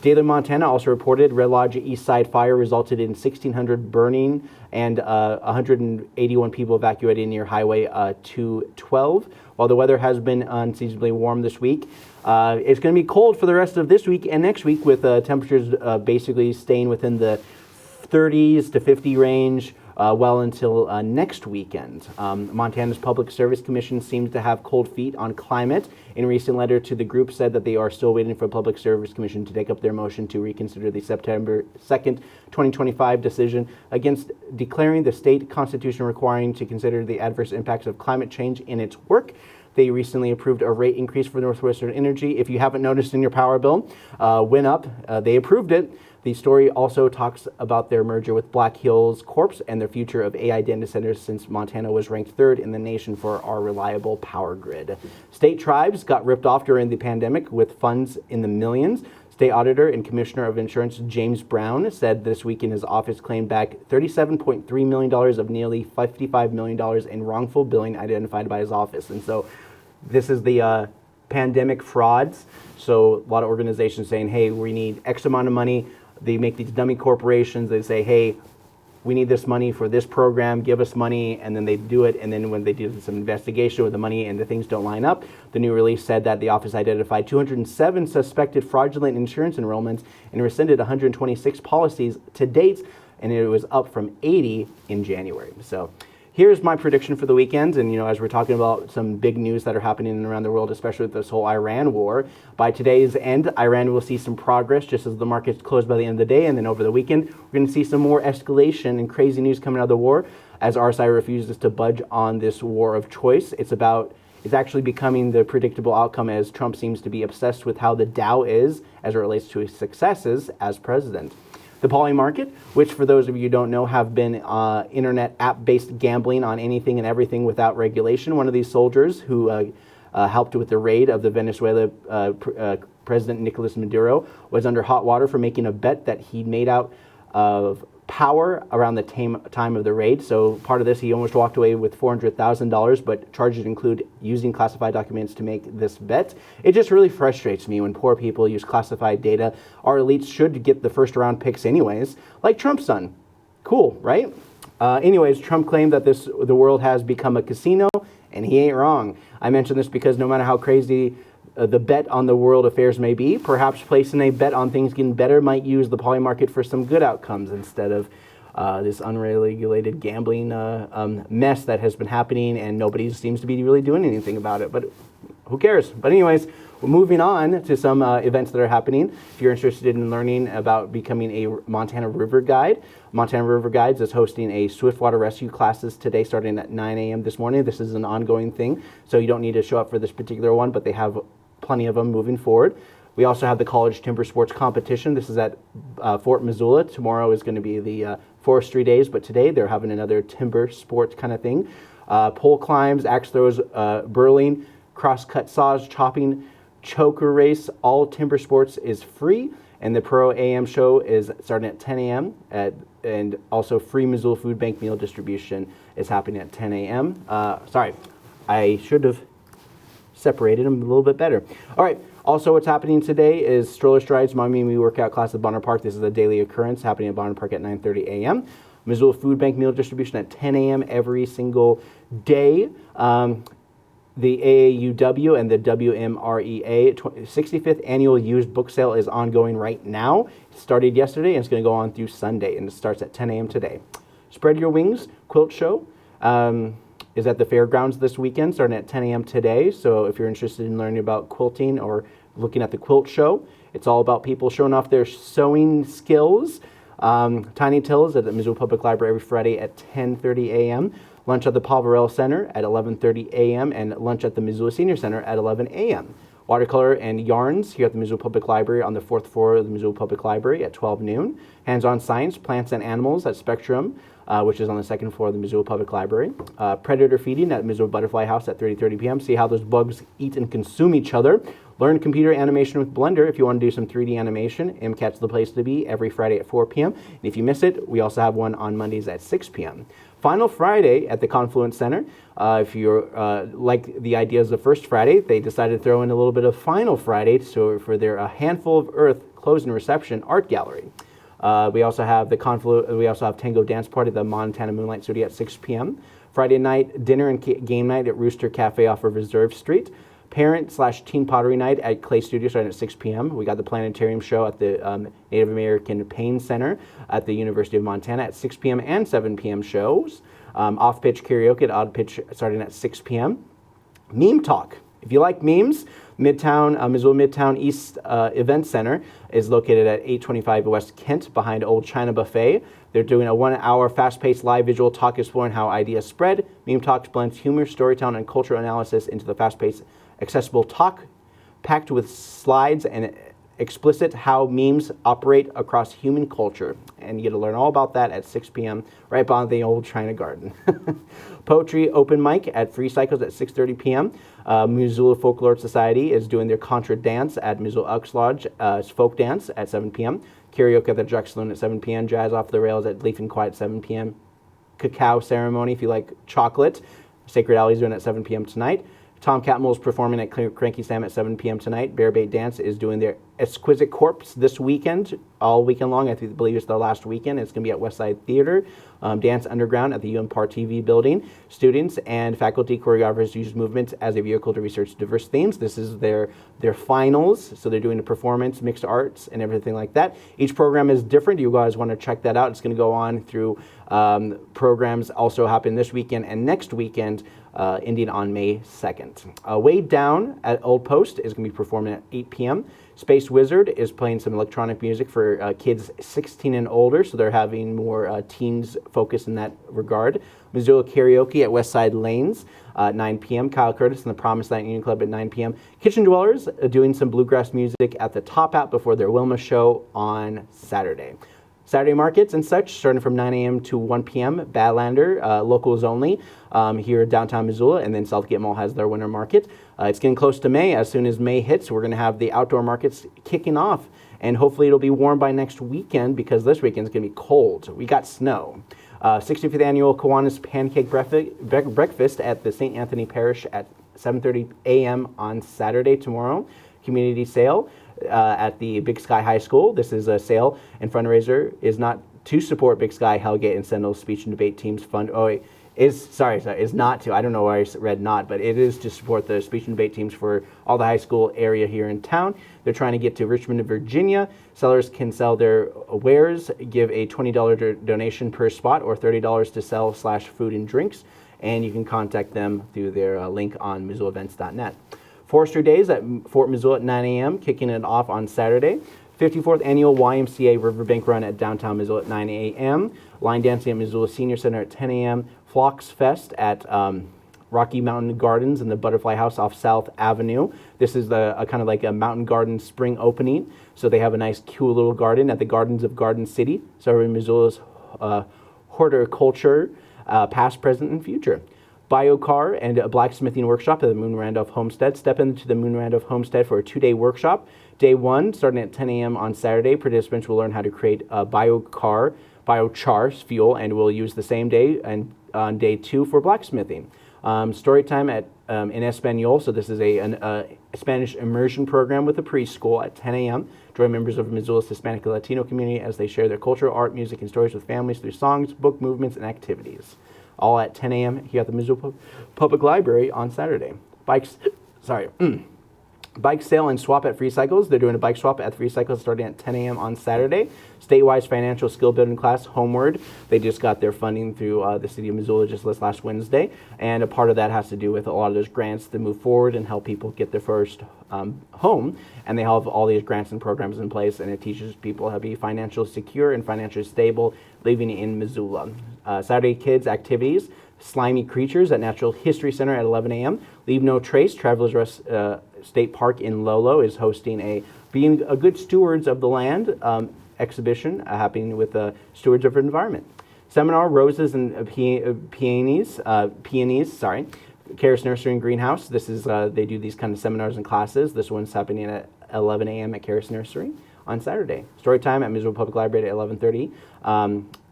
Daily Montana also reported Red Lodge East Side fire resulted in 1,600 burning and 181 people evacuated near Highway 212. While the weather has been unseasonably warm this week, it's going to be cold for the rest of this week and next week, with temperatures basically staying within the 30s to 50 range well until next weekend. Montana's Public Service Commission seems to have cold feet on climate. In a recent letter to the group said that they are still waiting for the Public Service Commission to take up their motion to reconsider the September 2nd, 2025 decision against declaring the state constitution requiring to consider the adverse impacts of climate change in its work. They recently approved a rate increase for Northwestern Energy. If you haven't noticed in your power bill, went up. They approved it. The story also talks about their merger with Black Hills Corp and their future of AI data centers, since Montana was ranked 3rd in the nation for our reliable power grid. State tribes got ripped off during the pandemic with funds in the millions. State Auditor and Commissioner of Insurance James Brown said this week in his office claimed back $37.3 million of nearly $55 million in wrongful billing identified by his office. And so this is the pandemic frauds. So a lot of organizations saying, hey, we need X amount of money. They make these dummy corporations. They say, hey, we need this money for this program, give us money, and then they do it. And then when they do some investigation with the money and the things don't line up, the new release said that the office identified 207 suspected fraudulent insurance enrollments and rescinded 126 policies to date, and it was up from 80 in January. So here's my prediction for the weekend. And, as we're talking about some big news that are happening around the world, especially with this whole Iran war, by today's end, Iran will see some progress just as the markets close by the end of the day. And then over the weekend, we're going to see some more escalation and crazy news coming out of the war as RSI refuses to budge on this war of choice. It's actually becoming the predictable outcome, as Trump seems to be obsessed with how the Dow is as it relates to his successes as president. The poly market, which for those of you who don't know, have been internet app-based gambling on anything and everything without regulation. One of these soldiers who helped with the raid of the Venezuela President Nicolas Maduro was under hot water for making a bet that he made out of power around the time of the raid. So part of this, he almost walked away with $400,000, but charges include using classified documents to make this bet. It just really frustrates me when poor people use classified data. Our elites should get the first round picks anyways, like Trump's son. Cool, right? Anyways, Trump claimed that the world has become a casino, and he ain't wrong. I mention this because no matter how crazy the bet on the world affairs may be, perhaps placing a bet on things getting better might use the poly market for some good outcomes instead of this unregulated gambling mess that has been happening, and nobody seems to be really doing anything about it. But who cares? But anyways, we're moving on to some events that are happening. If you're interested in learning about becoming a Montana River Guide, Montana River Guides is hosting a swiftwater rescue classes today starting at 9 a.m. this morning. This is an ongoing thing, so you don't need to show up for this particular one, but they have plenty of them moving forward. We also have the college timber sports competition. This is at Fort Missoula. Tomorrow is going to be the forestry days, but today they're having another timber sports kind of thing. Pole climbs, axe throws, burling, cross-cut saws, chopping, choker race, all timber sports is free. And the Pro AM show is starting at 10 a.m. And also free Missoula Food Bank meal distribution is happening at 10 a.m. Sorry, I should have separated them a little bit better. All right. Also, what's happening today is Stroller Strides Mommy and Me workout class at Bonner Park. This is a daily occurrence happening at Bonner Park at 9:30 a.m. Missoula Food Bank meal distribution at 10 a.m. every single day. The AAUW and the WMREA 65th annual used book sale is ongoing right now. It started yesterday and it's going to go on through Sunday, and it starts at 10 a.m. today. Spread Your Wings quilt show is at the fairgrounds this weekend, starting at 10 a.m. today. So if you're interested in learning about quilting or looking at the quilt show, it's all about people showing off their sewing skills. Tiny Tills at the Missoula Public Library every Friday at 10:30 a.m. Lunch at the Poverello Center at 11:30 a.m. and lunch at the Missoula Senior Center at 11 a.m. Watercolor and yarns here at the Missoula Public Library on the 4th floor of the Missoula Public Library at 12 noon. Hands-on science, plants and animals at Spectrum, which is on the 2nd floor of the Missoula Public Library. Predator feeding at Missoula Butterfly House at 30:30 p.m. See how those bugs eat and consume each other. Learn computer animation with Blender if you want to do some 3D animation. MCAT's the place to be every Friday at 4 p.m. And if you miss it, we also have one on Mondays at 6 p.m. Final Friday at the Confluence Center. If you like the ideas of First Friday, they decided to throw in a little bit of Final Friday for their A Handful of Earth closing reception art gallery. We also have we also have Tango Dance Party at the Montana Moonlight Studio at 6 p.m. Friday night dinner and game night at Rooster Cafe off of Reserve Street. Parent/teen pottery night at Clay Studio starting at 6 p.m. We got the planetarium show at the Native American Pain Center at the University of Montana at 6 p.m. and 7 p.m. shows. Off-pitch karaoke at Odd Pitch starting at 6 p.m. Meme Talk. If you like memes, Missoula Midtown East Event Center is located at 825 West Kent behind Old China Buffet. They're doing a 1-hour fast-paced live visual talk exploring how ideas spread. Meme Talks blends humor, storytelling, and cultural analysis into the fast-paced, accessible talk, packed with slides and explicit how memes operate across human culture. And you get to learn all about that at 6 p.m. right behind the Old China Garden. Poetry open mic at Free Cycles at 6:30 p.m. Missoula Folklore Society is doing their contra dance at Missoula Elks Lodge folk dance at 7 p.m. Karaoke at the Drug Saloon at 7 p.m. Jazz Off the Rails at Leaf and Quiet at 7 p.m. Cacao ceremony if you like chocolate. Sacred Alley is doing at 7 p.m. tonight. Tom Catmull is performing at Cranky Sam at 7 p.m. tonight. Bear Bait Dance is doing their Exquisite Corpse this weekend, all weekend long. I believe it's their last weekend. It's going to be at Westside Theater. Dance Underground at the UMPAR TV building. Students and faculty choreographers use movement as a vehicle to research diverse themes. This is their finals, so they're doing a performance, mixed arts, and everything like that. Each program is different. You guys want to check that out. It's going to go on through programs also happen this weekend and next weekend, ending on May 2nd. Way Down at Old Post is going to be performing at 8 p.m. Space Wizard is playing some electronic music for kids 16 and older, so they're having more teens focus in that regard. Missoula Karaoke at Westside Lanes, 9 p.m. Kyle Curtis and the Promised Land Union Club at 9 p.m. Kitchen Dwellers doing some bluegrass music at the Top Hat before their Wilma show on Saturday. Saturday markets and such, starting from 9 a.m. to 1 p.m. Badlander, locals only, here in downtown Missoula, and then Southgate Mall has their winter market. It's getting close to May. As soon as May hits, we're going to have the outdoor markets kicking off, and hopefully it'll be warm by next weekend because this weekend's going to be cold. We got snow. 65th Annual Kiwanis Pancake Breakfast at the St. Anthony Parish at 7:30 a.m. on Saturday tomorrow. Community sale at the Big Sky High School. This is a sale and fundraiser is not to support Big Sky, Hellgate, and Sentinel's speech and debate teams fund. Is not to. I don't know why I read not, but it is to support the speech and debate teams for all the high school area here in town. They're trying to get to Richmond, Virginia. Sellers can sell their wares, give a $20 donation per spot or $30 to sell / food and drinks, and you can contact them through their link on MissoulaEvents.net. Forestry Days at Fort Missoula at 9 a.m., kicking it off on Saturday. 54th Annual YMCA Riverbank Run at downtown Missoula at 9 a.m. Line dancing at Missoula Senior Center at 10 a.m. Phlox Fest at Rocky Mountain Gardens in the Butterfly House off South Avenue. This is a kind of like a mountain garden spring opening. So they have a nice, cool little garden at the Gardens of Garden City. So in Missoula's horticulture, past, present, and future. BioCar and a blacksmithing workshop at the Moon Randolph Homestead. Step into the Moon Randolph Homestead for a 2-day workshop. Day 1, starting at 10 a.m. on Saturday, participants will learn how to create a biochar fuel, and will use the same day and on day 2 for blacksmithing. Story time at in Espanol, so this is a Spanish immersion program with a preschool at 10 a.m. Join members of Missoula's Hispanic and Latino community as they share their culture, art, music, and stories with families through songs, book movements, and activities. All at 10 a.m. here at the Missoula Public Library on Saturday. Bike sale and swap at Free Cycles. They're doing a bike swap at Free Cycles starting at 10 a.m. on Saturday. Statewide financial skill building class, Homeward. They just got their funding through the city of Missoula just last Wednesday. And a part of that has to do with a lot of those grants to move forward and help people get their first home. And they have all these grants and programs in place, and it teaches people how to be financially secure and financially stable living in Missoula. Saturday Kids activities. Slimy Creatures at Natural History Center at 11 a.m. Leave No Trace, Travelers Rest State Park in Lolo is hosting Being a Good Stewards of the Land exhibition happening with Stewards of the Environment. Seminar, Roses and Peonies, Karis Nursery and Greenhouse. This is, they do these kind of seminars and classes. This one's happening at 11 a.m. at Karis Nursery on Saturday. Story time at Missoula Public Library at 11:30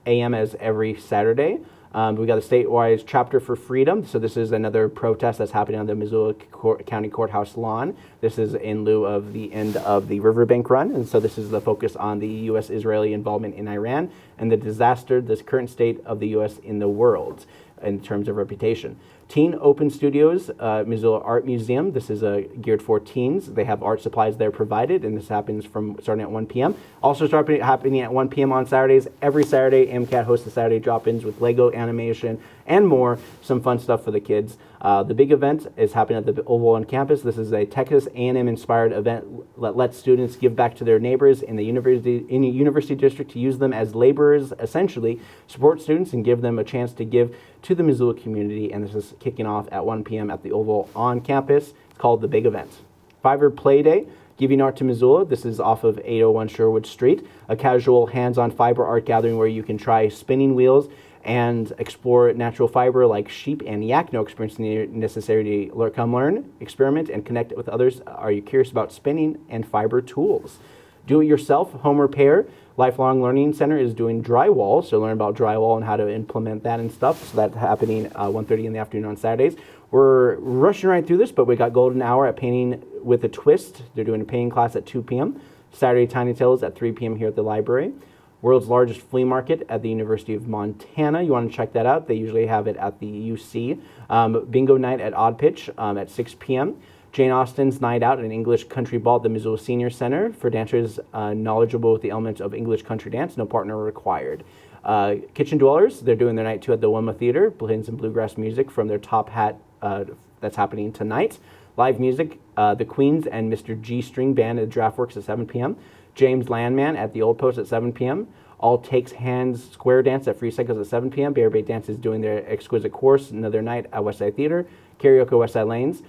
a.m. as every Saturday. We got a statewide chapter for freedom. So this is another protest that's happening on the Missoula County Courthouse lawn. This is in lieu of the end of the Riverbank Run. And so this is the focus on the U.S.-Israeli involvement in Iran and the current state of the U.S. in the world in terms of reputation. Teen Open Studios, Missoula Art Museum. This is geared for teens. They have art supplies there provided, and this happens from starting at 1 p.m. Also happening at 1 p.m. on Saturdays. Every Saturday, MCAT hosts the Saturday drop-ins with Lego animation and more. Some fun stuff for the kids. The big event is happening at the Oval on campus. This is a Texas A&M-inspired event that lets students give back to their neighbors in the university district to use them as laborers, essentially, support students and give them a chance to give to the Missoula community. And this is kicking off at 1 p.m. at the Oval on campus. It's called The Big Event. Fiverr Play Day, Giving Art to Missoula. This is off of 801 Sherwood Street, a casual hands-on fiber art gathering where you can try spinning wheels and explore natural fiber like sheep and yak. No experience necessary to come learn, experiment, and connect with others. Are you curious about spinning and fiber tools? Do-it-yourself home repair. Lifelong Learning Center is doing drywall, so learn about drywall and how to implement that and stuff. So that's happening 1:30 in the afternoon on Saturdays. We're rushing right through this, but we got golden hour at Painting with a Twist. They're doing a painting class at 2 p.m. Saturday Tiny Tales at 3 p.m. here at the library. World's largest flea market at the University of Montana. You want to check that out. They usually have it at the UC. Bingo night at Odd Pitch at 6 p.m. Jane Austen's Night Out and English Country Ball at the Missoula Senior Center for dancers knowledgeable with the elements of English country dance. No partner required. Kitchen Dwellers, they're doing their night 2 at the Wilma Theater, playing some bluegrass music from their Top Hat that's happening tonight. Live music, the Queens and Mr. G String Band at Draftworks at 7 p.m. James Landman at the Old Post at 7 p.m. All Takes Hands Square Dance at Free Cycles at 7 p.m. Bear Bait Dance is doing their Exquisite Course another night at Westside Theater. Karaoke Westside Lanes.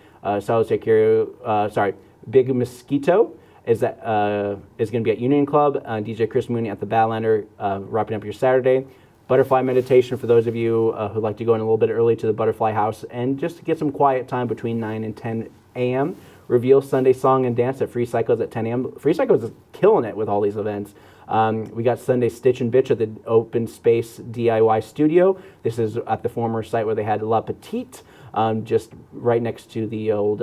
Solitary Karaoke, Big Mosquito is going to be at Union Club. DJ Chris Mooney at the Badlander, wrapping up your Saturday. Butterfly meditation for those of you who like to go in a little bit early to the Butterfly House and just to get some quiet time between 9 and 10 a.m. Reveal Sunday Song and Dance at Free Cycles at 10 a.m. Free Cycles is killing it with all these events. We got Sunday Stitch and Bitch at the Open Space DIY Studio. This is at the former site where they had La Petite, just right next to the old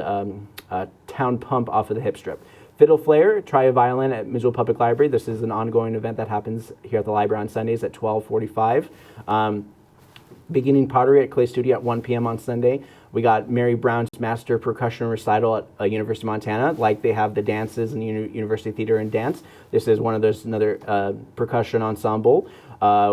town pump off of the hip strip. Fiddle Flair, Try a Violin at Missoula Public Library. This is an ongoing event that happens here at the library on Sundays at 12:45. Beginning Pottery at Clay Studio at 1 p.m. on Sunday. We got Mary Brown's Master Percussion Recital at University of Montana, like they have the dances in the University Theater and Dance. This is one of those, another percussion ensemble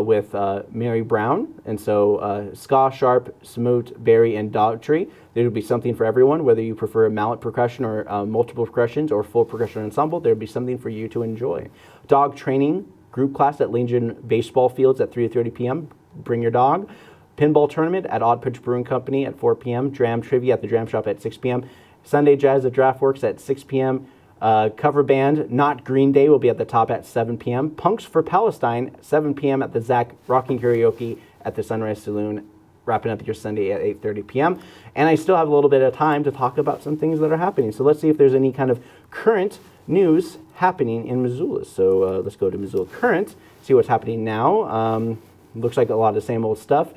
with Mary Brown. And so ska, sharp, smoot, berry, and dog tree. There will be something for everyone, whether you prefer mallet percussion or multiple percussions or full percussion ensemble. There will be something for you to enjoy. Dog training group class at Legion Baseball Fields at 3:30 p.m. Bring your dog. Pinball tournament at Odd Pitch Brewing Company at 4 p.m. Dram Trivia at the Dram Shop at 6 p.m. Sunday Jazz at Draftworks at 6 p.m. Cover band Not Green Day will be at the top at 7 p.m. Punks for Palestine, 7 p.m. at the Zach Rocking Karaoke at the Sunrise Saloon, wrapping up your Sunday at 8:30 p.m. And I still have a little bit of time to talk about some things that are happening. So let's see if there's any kind of current news happening in Missoula. So let's go to Missoula Current, see what's happening now. Looks like a lot of the same old stuff.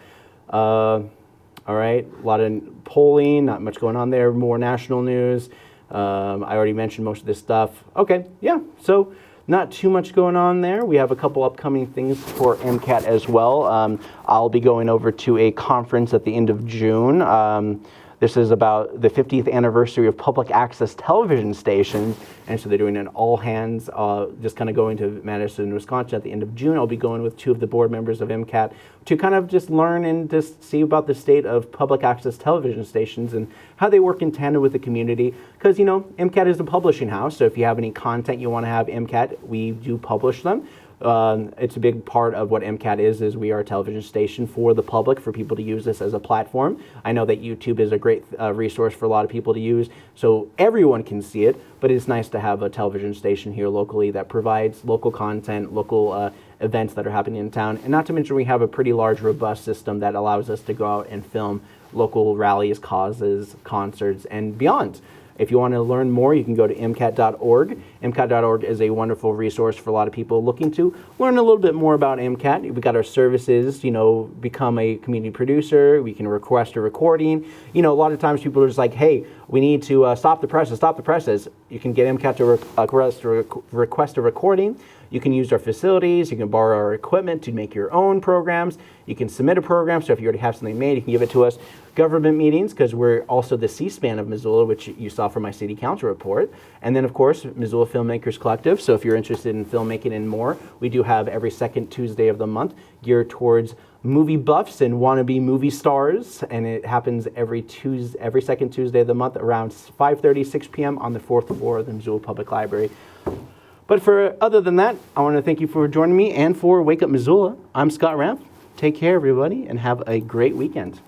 All right, a lot of polling, not much going on there, more national news. I already mentioned most of this stuff. Okay, yeah, so not too much going on there. We have a couple upcoming things for MCAT as well. I'll be going over to a conference at the end of June. This is about the 50th anniversary of public access television stations, and so they're doing an all-hands, just kind of going to Madison, Wisconsin at the end of June. I'll be going with 2 of the board members of MCAT to kind of just learn and just see about the state of public access television stations and how they work in tandem with the community. Because, you know, MCAT is a publishing house, so if you have any content you want to have MCAT, we do publish them. It's a big part of what MCAT is we are a television station for the public, for people to use this as a platform. I know that YouTube is a great resource for a lot of people to use, so everyone can see it, but it's nice to have a television station here locally that provides local content, local events that are happening in town, and not to mention we have a pretty large, robust system that allows us to go out and film local rallies, causes, concerts, and beyond. If you want to learn more, you can go to MCAT.org. MCAT.org is a wonderful resource for a lot of people looking to learn a little bit more about MCAT. We got our services, you know, become a community producer. We can request a recording. You know, a lot of times people are just like, hey, we need to stop the presses. You can get MCAT to request a recording. You can use our facilities. You can borrow our equipment to make your own programs. You can submit a program. So if you already have something made, you can give it to us. Government meetings, because we're also the C-SPAN of Missoula, which you saw from my city council report. And then, of course, Missoula Filmmakers Collective. So if you're interested in filmmaking and more, we do have every second Tuesday of the month geared towards movie buffs and wannabe movie stars, and it happens every second Tuesday of the month around 5:30, 6 p.m. on the 4th floor of the Missoula Public Library. But other than that, I want to thank you for joining me and for Wake Up Missoula. I'm Scott Ramp. Take care, everybody, and have a great weekend.